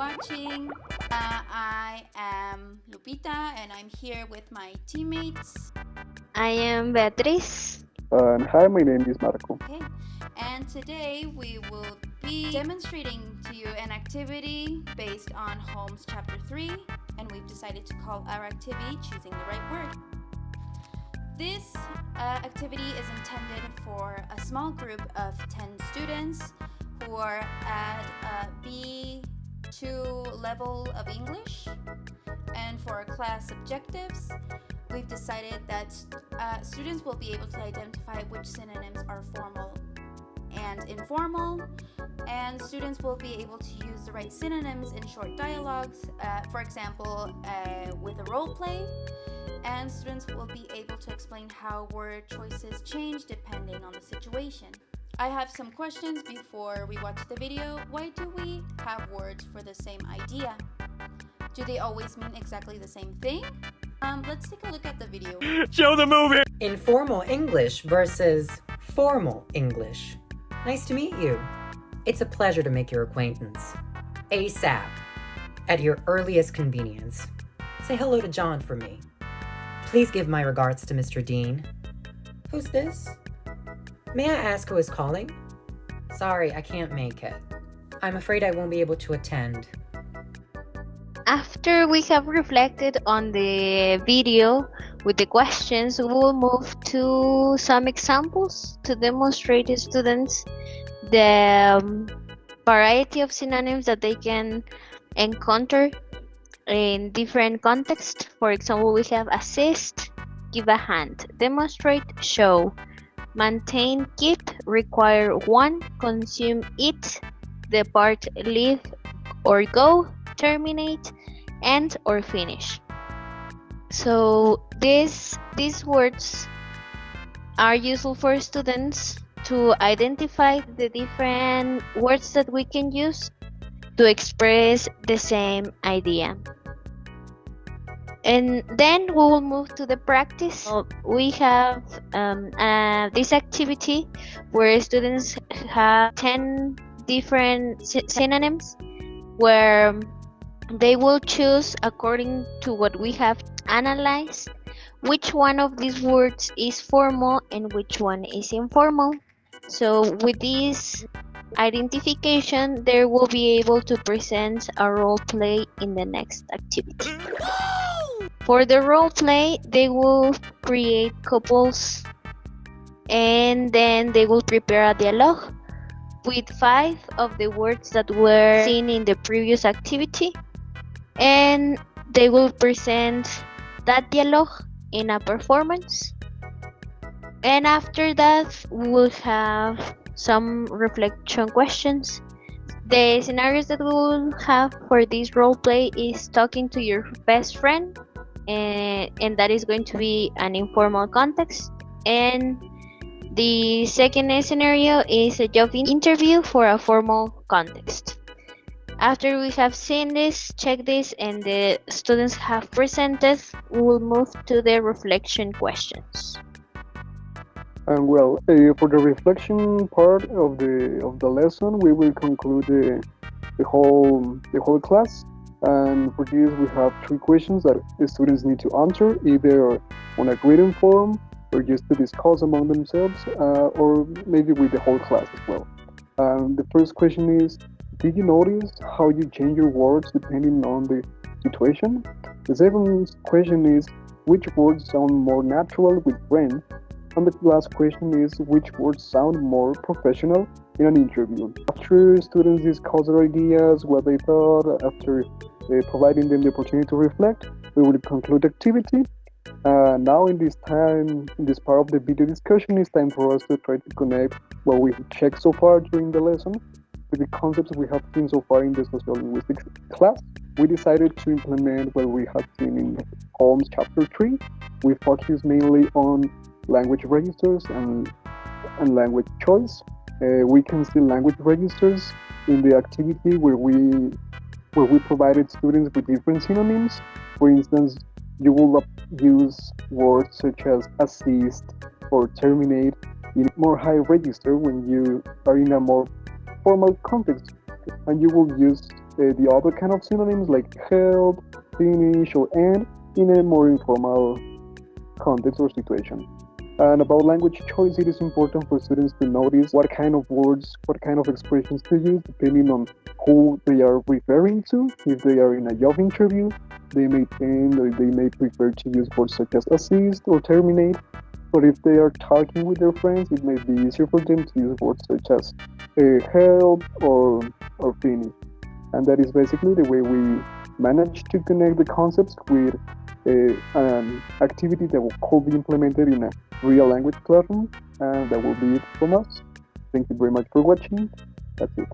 watching. I am Lupita and I'm here with my teammates. I am Beatriz. And hi, my name is Marco. Okay, and today we will be demonstrating to you an activity based on Holmes Chapter 3, and we've decided to call our activity Choosing the Right Word. This activity is intended for a small group of 10 students who are at B2 level of English. And for our class objectives, we've decided that students will be able to identify which synonyms are formal and informal, and students will be able to use the right synonyms in short dialogues, for example, with a role play, and students will be able to explain how word choices change depending on the situation. I have some questions before we watch the video. Why do we have words for the same idea? Do they always mean exactly the same thing? Let's take a look at the video. Show the movie! Informal English versus formal English. Nice to meet you. It's a pleasure to make your acquaintance. ASAP. At your earliest convenience. Say hello to John for me. Please give my regards to Mr. Dean. Who's this? May I ask who is calling? Sorry, I can't make it. I'm afraid I won't be able to attend. After we have reflected on the video with the questions, we will move to some examples to demonstrate to students the variety of synonyms that they can encounter in different contexts. For example, we have assist, give a hand, demonstrate, show, maintain, keep, require, want, consume, eat, depart, leave or go, terminate, end or finish. So these words are useful for students to identify the different words that we can use to express the same idea. And then we will move to the practice. We have this activity where students have 10 different synonyms where they will choose, according to what we have analyzed, which one of these words is formal and which one is informal. So with this identification, they will be able to present a role play in the next activity. For the role play, they will create couples and then they will prepare a dialogue with 5 of the words that were seen in the previous activity, and they will present that dialogue in a performance. And after that, we will have some reflection questions. The scenarios that we will have for this role play is talking to your best friend, and that is going to be an informal context. And the second scenario is a job interview for a formal context. After we have seen this, check this, and the students have presented, we will move to the reflection questions. And well, for the reflection part of the lesson, we will conclude the whole class. And for this, we have 3 questions that the students need to answer, either on a written form or just to discuss among themselves, or maybe with the whole class as well. The first question is, did you notice how you change your words depending on the situation? The second question is, which words sound more natural with friends? And the last question is, which words sound more professional in an interview? After students discuss their ideas, what they thought, after providing them the opportunity to reflect, we will conclude the activity. Now in this part of the video discussion, it's time for us to try to connect what we've checked so far during the lesson with the concepts we have seen so far in the social linguistics class. We decided to implement what we have seen in Holmes Chapter 3. We focus mainly on language registers and language choice. We can see language registers in the activity where we provided students with different synonyms. For instance, you will use words such as assist or terminate in more high register when you are in a more formal context, and you will use the other kind of synonyms like help, finish, or end in a more informal context or situation. And about language choice, it is important for students to notice what kind of words, what kind of expressions to use, depending on who they are referring to. If they are in a job interview, they may tend or they may prefer to use words such as assist or terminate. But if they are talking with their friends, it may be easier for them to use words such as help or finish. And that is basically the way we manage to connect the concepts with an activity that could be implemented in a real language classroom. And that will be it from us. Thank you very much for watching. That's it.